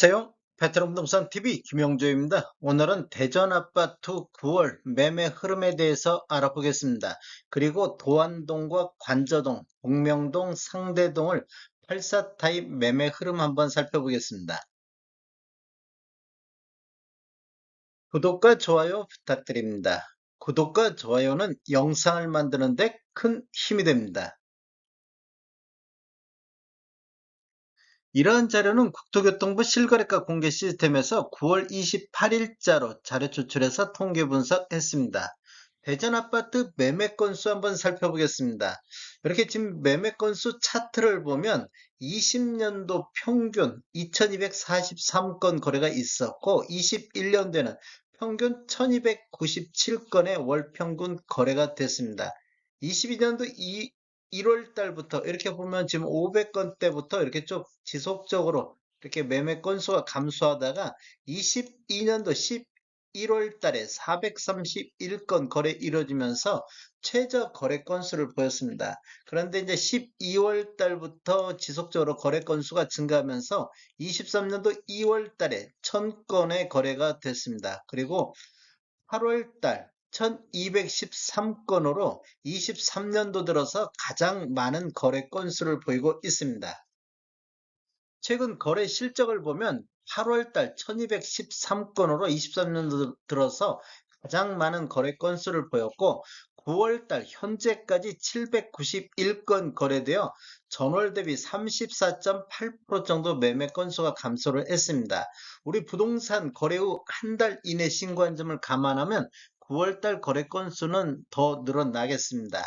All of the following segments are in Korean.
안녕하세요. 베트남 부동산 TV 김영조입니다. 오늘은 대전 아파트 9월 매매 흐름에 대해서 알아보겠습니다. 그리고 도안동과 관저동, 복명동, 상대동을 84 타입 매매 흐름 한번 살펴보겠습니다. 구독과 좋아요 부탁드립니다. 구독과 좋아요는 영상을 만드는 데 큰 힘이 됩니다. 이러한 자료는 국토교통부 실거래가 공개 시스템에서 9월 28일자로 자료 추출해서 통계 분석했습니다. 대전 아파트 매매 건수 한번 살펴보겠습니다. 이렇게 지금 매매 건수 차트를 보면 20년도 평균 2243건 거래가 있었고 21년도에는 평균 1297건의 월 평균 거래가 됐습니다. 22년도 1월 달부터 이렇게 보면 지금 500건대부터 이렇게 쭉 지속적으로 이렇게 매매 건수가 감소하다가 22년도 11월 달에 431건 거래 이루어지면서 최저 거래 건수를 보였습니다. 그런데 이제 12월 달부터 지속적으로 거래 건수가 증가하면서 23년도 2월 달에 1000건의 거래가 됐습니다. 그리고 8월 달 1213건으로 23년도 들어서 가장 많은 거래 건수를 보이고 있습니다. 최근 거래 실적을 보면 8월 달 1213건으로 23년도 들어서 가장 많은 거래 건수를 보였고 9월 달 현재까지 791건 거래되어 전월 대비 34.8% 정도 매매 건수가 감소를 했습니다. 우리 부동산 거래 후 한 달 이내 신고한 점을 감안하면 9월 달 거래 건수는 더 늘어나겠습니다.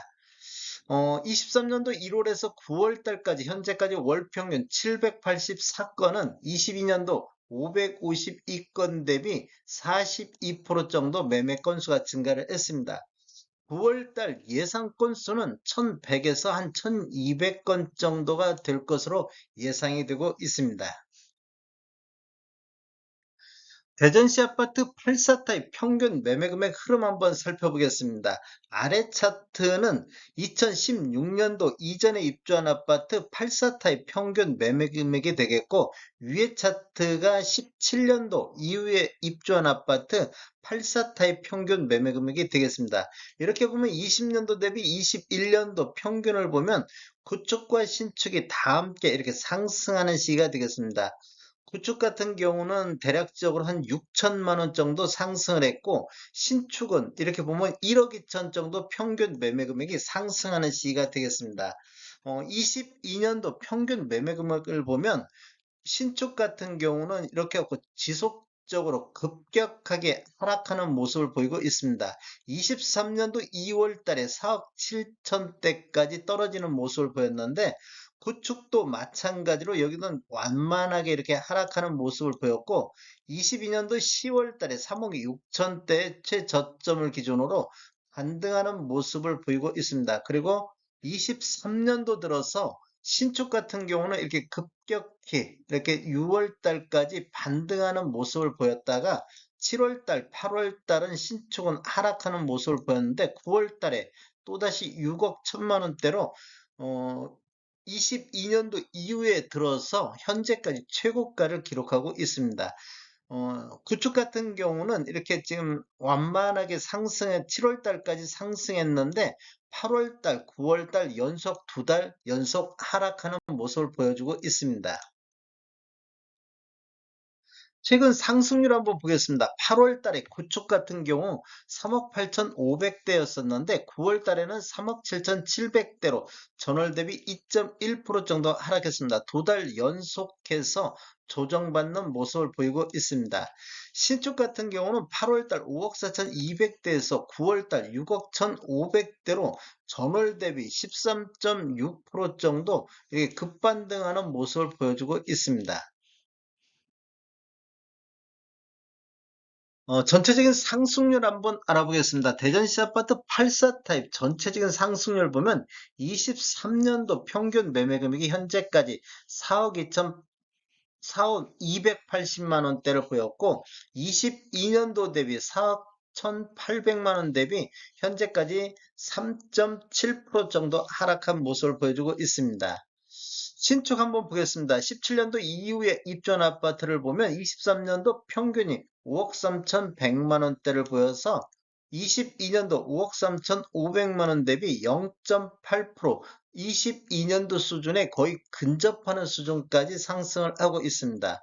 23년도 1월에서 9월 달까지 현재까지 월 평균 784건은 22년도 552건 대비 42% 정도 매매 건수가 증가를 했습니다. 9월 달 예상 건수는 1100에서 한 1200건 정도가 될 것으로 예상이 되고 있습니다. 대전시 아파트 84 타입 평균 매매 금액 흐름 한번 살펴보겠습니다. 아래 차트는 2016년도 이전에 입주한 아파트 84 타입 평균 매매 금액이 되겠고, 위에 차트가 17년도 이후에 입주한 아파트 84 타입 평균 매매 금액이 되겠습니다. 이렇게 보면 20년도 대비 21년도 평균을 보면 구축과 신축이 다 함께 이렇게 상승하는 시기가 되겠습니다. 구축 같은 경우는 대략적으로 한 6천만 원 정도 상승을 했고, 신축은 이렇게 보면 1억 2천 정도 평균 매매 금액이 상승하는 시기가 되겠습니다. 22년도 평균 매매 금액을 보면 신축 같은 경우는 이렇게 하고 지속적으로 급격하게 하락하는 모습을 보이고 있습니다. 23년도 2월 달에 4억 7천대까지 떨어지는 모습을 보였는데, 구축도 마찬가지로 여기는 완만하게 이렇게 하락하는 모습을 보였고, 22년도 10월 달에 3억 6천대 최저점을 기준으로 반등하는 모습을 보이고 있습니다. 그리고 23년도 들어서 신축 같은 경우는 이렇게 급격히 이렇게 6월 달까지 반등하는 모습을 보였다가 7월 달, 8월 달은 신축은 하락하는 모습을 보였는데 9월 달에 또다시 6억 1천만 원대로 22년도 이후에 들어서 현재까지 최고가를 기록하고 있습니다. 구축 같은 경우는 이렇게 지금 완만하게 7월 달까지 상승했는데 8월 달, 9월 달 연속 2달 연속 하락하는 모습을 보여주고 있습니다. 최근 상승률 한번 보겠습니다. 8월 달에 구축 같은 경우 3억 8,500대였었는데 9월 달에는 3억 7,700대로 전월 대비 2.1% 정도 하락했습니다. 2달 연속해서 조정받는 모습을 보이고 있습니다. 신축 같은 경우는 8월 달 5억 4,200대에서 9월 달 6억 1,500대로 전월 대비 13.6% 정도 급반등하는 모습을 보여주고 있습니다. 전체적인 상승률 한번 알아보겠습니다. 대전시 아파트 84 타입 전체적인 상승률 보면 23년도 평균 매매 금액이 현재까지 4억 280만 원대를 보였고 22년도 대비 4억 1,800만 원 대비 현재까지 3.7% 정도 하락한 모습을 보여주고 있습니다. 신축 한번 보겠습니다. 17년도 이후에 입주한 아파트를 보면 23년도 평균이 5억 3,100만 원대를 보여서 22년도 5억 3,500만 원 대비 0.8%, 22년도 수준에 거의 근접하는 수준까지 상승을 하고 있습니다.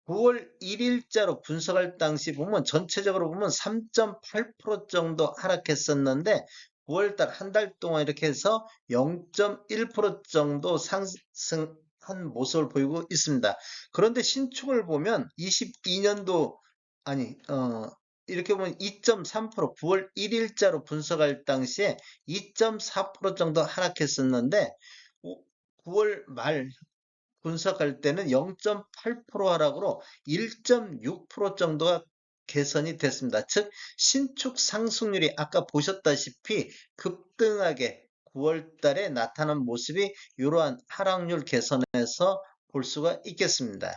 9월 1일자로 분석할 당시 보면 전체적으로 보면 3.8% 정도 하락했었는데 9월달 한 달 동안 이렇게 해서 0.1% 정도 상승한 모습을 보이고 있습니다. 그런데 신축을 보면 22년도 아니 이렇게 보면 2.3% 9월 1일자로 분석할 당시에 2.4% 정도 하락했었는데 9월 말 분석할 때는 0.8% 하락으로 1.6% 정도가 개선이 됐습니다. 즉 신축 상승률이 아까 보셨다시피 급등하게 9월 달에 나타난 모습이 이러한 하락률 개선에서 볼 수가 있겠습니다.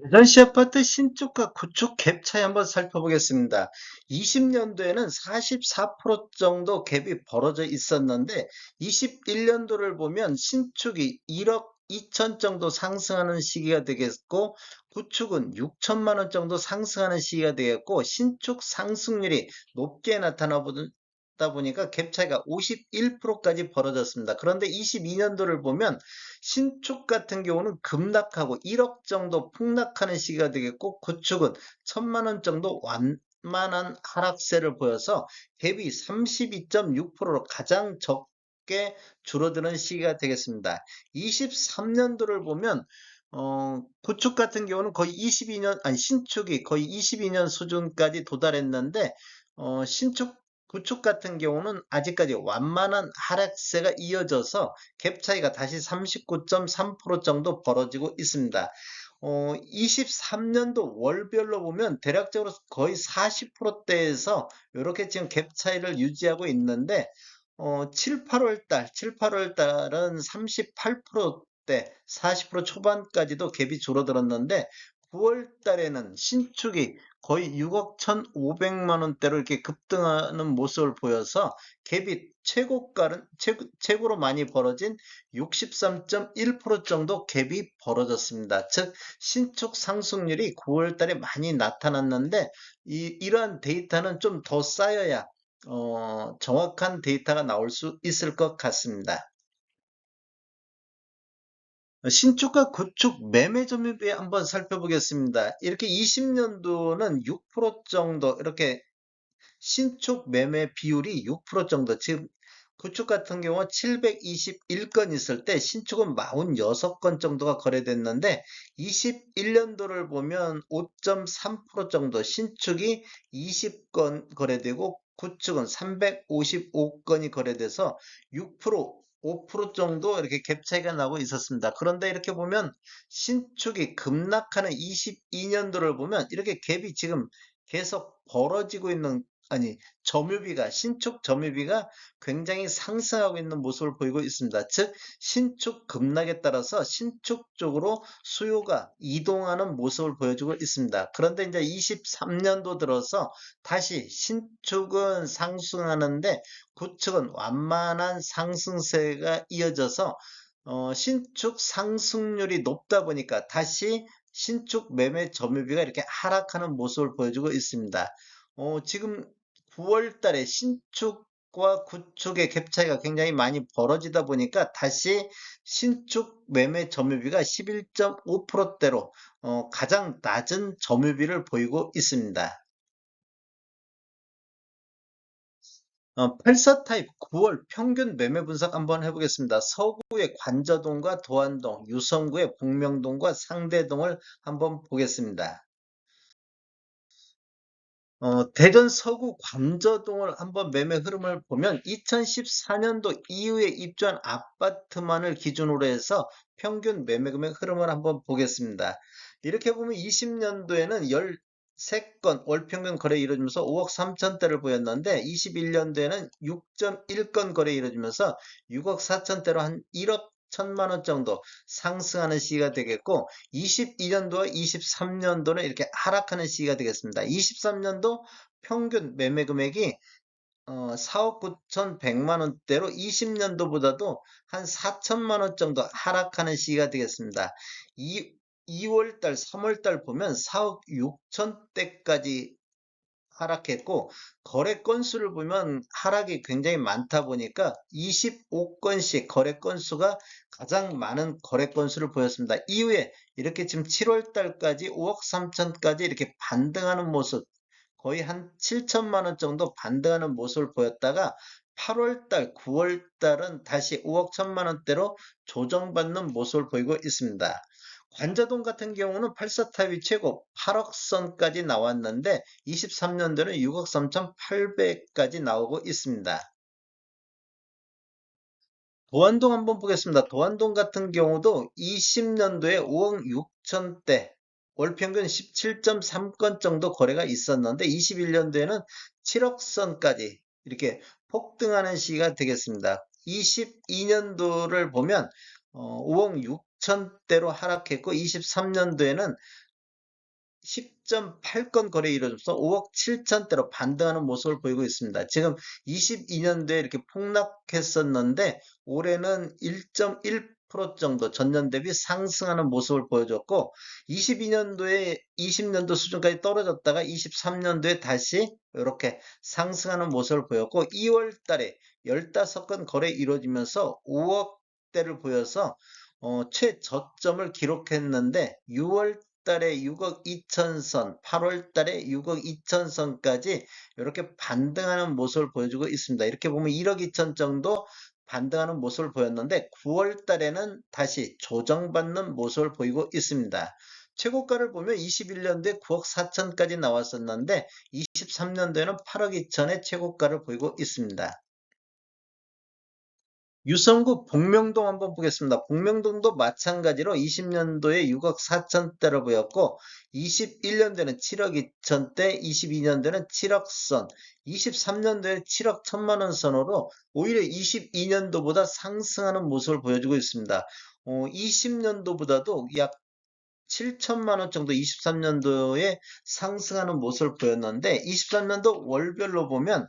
대전시 아파트 신축과 구축 갭 차이 한번 살펴보겠습니다. 20년도에는 44% 정도 갭이 벌어져 있었는데 21년도를 보면 신축이 1억 2천 정도 상승하는 시기가 되겠고 구축은 6천만 원 정도 상승하는 시기가 되겠고 신축 상승률이 높게 나타나다 보니까 갭 차이가 51%까지 벌어졌습니다. 그런데 22년도를 보면 신축 같은 경우는 급락하고 1억 정도 폭락하는 시기가 되겠고 구축은 1천만 원 정도 완만한 하락세를 보여서 갭이 32.6%로 가장 적게 줄어드는 시기가 되겠습니다. 23년도를 보면 구축 같은 경우는 거의 22년 아니 신축이 거의 22년 수준까지 도달했는데 신축 구축 같은 경우는 아직까지 완만한 하락세가 이어져서 갭 차이가 다시 39.3% 정도 벌어지고 있습니다. 23년도 월별로 보면 대략적으로 거의 40%대에서 이렇게 지금 갭 차이를 유지하고 있는데 7, 8월 달은 38%대, 40% 초반까지도 갭이 줄어들었는데 9월 달에는 신축이 거의 6억 1,500만 원대로 이렇게 급등하는 모습을 보여서 갭이 최고로 많이 벌어진 63.1% 정도 갭이 벌어졌습니다. 즉 신축 상승률이 9월 달에 많이 나타났는데 이러한 데이터는 좀 더 쌓여야 정확한 데이터가 나올 수 있을 것 같습니다. 신축과 구축 매매 점유비 한번 살펴보겠습니다. 이렇게 20년도는 6% 정도 이렇게 신축 매매 비율이 6% 정도 지금 구축 같은 경우 721건 있을 때 신축은 46건 정도가 거래됐는데 21년도를 보면 5.3% 정도 신축이 20건 거래되고 구축은 355건이 거래돼서 6% 5% 정도 이렇게 갭 차이가 나고 있었습니다. 그런데 이렇게 보면 신축이 급락하는 22년도를 보면 이렇게 갭이 지금 계속 벌어지고 있는 아니 점유비가 신축 점유비가 굉장히 상승하고 있는 모습을 보이고 있습니다. 즉 신축 급락에 따라서 신축 쪽으로 수요가 이동하는 모습을 보여주고 있습니다. 그런데 이제 23년도 들어서 다시 신축은 상승하는데 구축은 완만한 상승세가 이어져서 신축 상승률이 높다 보니까 다시 신축 매매 점유비가 이렇게 하락하는 모습을 보여주고 있습니다. 지금 9월 달에 신축과 구축의 갭 차이가 굉장히 많이 벌어지다 보니까 다시 신축 매매 점유비가 11.5%대로 가장 낮은 점유비를 보이고 있습니다. 84 타입 9월 평균 매매 분석 한번 해보겠습니다. 서구의 관저동과 도안동, 유성구의 복명동과 상대동을 한번 보겠습니다. 대전 서구 관저동을 한번 매매 흐름을 보면 2014년도 이후에 입주한 아파트만을 기준으로 해서 평균 매매 금액 흐름을 한번 보겠습니다. 이렇게 보면 20년도에는 13건 월 평균 거래 이루어지면서 5억 3천대를 보였는데 21년도에는 6.1건 거래 이루어지면서 6억 4천대로 한 1억 1천만 원 정도 상승하는 시기가 되겠고 22년도와 23년도는 이렇게 하락하는 시기가 되겠습니다. 23년도 평균 매매 금액이 4억 9,100만 원대로 20년도보다도 한 4천만 원 정도 하락하는 시기가 되겠습니다. 2월 달, 3월 달 보면 4억 6천대까지 하락했고, 거래 건수를 보면 하락이 굉장히 많다 보니까 25건씩 거래 건수가 가장 많은 거래 건수를 보였습니다. 이후에 이렇게 지금 7월 달까지 5억 3천까지 이렇게 반등하는 모습, 거의 한 7천만 원 정도 반등하는 모습을 보였다가 8월 달, 9월 달은 다시 5억 1천만 원대로 조정받는 모습을 보이고 있습니다. 관자동 같은 경우는 84타입이 최고 8억 선까지 나왔는데 23년도는 6억 3,800까지 나오고 있습니다. 도안동 한번 보겠습니다. 도안동 같은 경우도 20년도에 5억 6천대, 월평균 17.3건 정도 거래가 있었는데 21년도에는 7억 선까지 이렇게 폭등하는 시기가 되겠습니다. 22년도를 보면 5억 6천대로 하락했고 23년도에는 10.8건 거래 이루어져서 5억 7천대로 반등하는 모습을 보이고 있습니다. 지금 22년도에 이렇게 폭락했었는데 올해는 1.1% 정도 전년 대비 상승하는 모습을 보여줬고 22년도에 20년도 수준까지 떨어졌다가 23년도에 다시 이렇게 상승하는 모습을 보였고 2월 달에 15건 거래 이루어지면서 5억대를 보여서 최저점을 기록했는데 6월 달에 6억 2천 선, 8월 달에 6억 2천 선까지 이렇게 반등하는 모습을 보여주고 있습니다. 이렇게 보면 1억 2천 정도 반등하는 모습을 보였는데 9월 달에는 다시 조정받는 모습을 보이고 있습니다. 최고가를 보면 21년도에 9억 4천까지 나왔었는데 23년도에는 8억 2천의 최고가를 보이고 있습니다. 유성구 복명동 한번 보겠습니다. 복명동도 마찬가지로 20년도에 6억 4천대로 보였고 21년도에는 7억 2천대, 22년도에는 7억 선, 23년도에 7억 1천만 원 선으로 오히려 22년도보다 상승하는 모습을 보여주고 있습니다. 20년도보다도 약 7천만 원 정도 23년도에 상승하는 모습을 보였는데 23년도 월별로 보면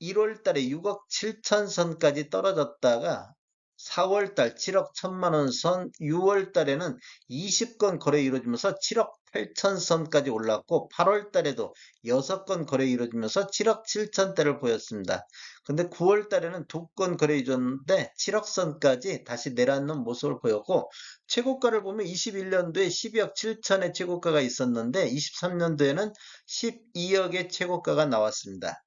1월 달에 6억 7천 선까지 떨어졌다가 4월 달 7억 1천만 원 선, 6월 달에는 20건 거래 이루어지면서 7억 8천 선까지 올랐고 8월 달에도 6건 거래 이루어지면서 7억 7천대를 보였습니다. 근데 9월 달에는 2건 거래 이루어졌는데 7억 선까지 다시 내려앉는 모습을 보였고 최고가를 보면 21년도에 12억 7천의 최고가가 있었는데 23년도에는 12억의 최고가가 나왔습니다.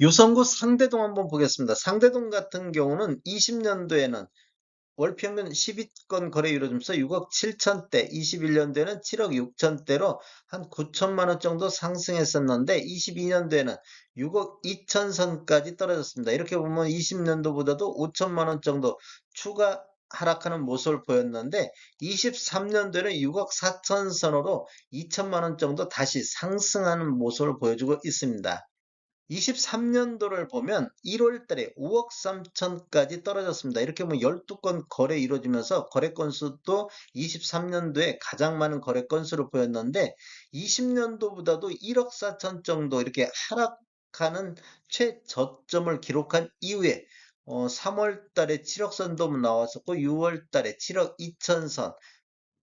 유성구 상대동 한번 보겠습니다. 상대동 같은 경우는 20년도에는 월 평균 12건 거래 이루어지면서 6억 7천대, 21년도에는 7억 6천대로 한 9천만 원 정도 상승했었는데 22년도에는 6억 2천 선까지 떨어졌습니다. 이렇게 보면 20년도보다도 5천만 원 정도 추가 하락하는 모습을 보였는데 23년도에는 6억 4천 선으로 2천만 원 정도 다시 상승하는 모습을 보여주고 있습니다. 23년도를 보면 1월 달에 5억 3천까지 떨어졌습니다. 이렇게 보면 12건 거래 이루어지면서 거래 건수도 23년도에 가장 많은 거래 건수를 보였는데 20년도보다도 1억 4천 정도 이렇게 하락하는 최저점을 기록한 이후에 3월 달에 7억 선도 나왔었고 6월 달에 7억 2천 선,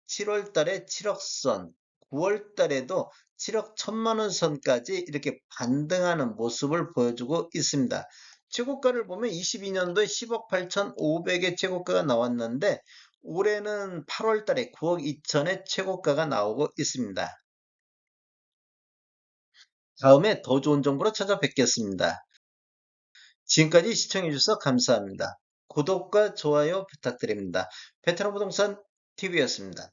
7월 달에 7억 선, 9월 달에도 7억 1천만 원 선까지 이렇게 반등하는 모습을 보여주고 있습니다. 최고가를 보면 22년도에 10억 8,500의 최고가가 나왔는데 올해는 8월 달에 9억 2천의 최고가가 나오고 있습니다. 다음에 더 좋은 정보로 찾아뵙겠습니다. 지금까지 시청해주셔서 감사합니다. 구독과 좋아요 부탁드립니다. 베트남 부동산 TV였습니다.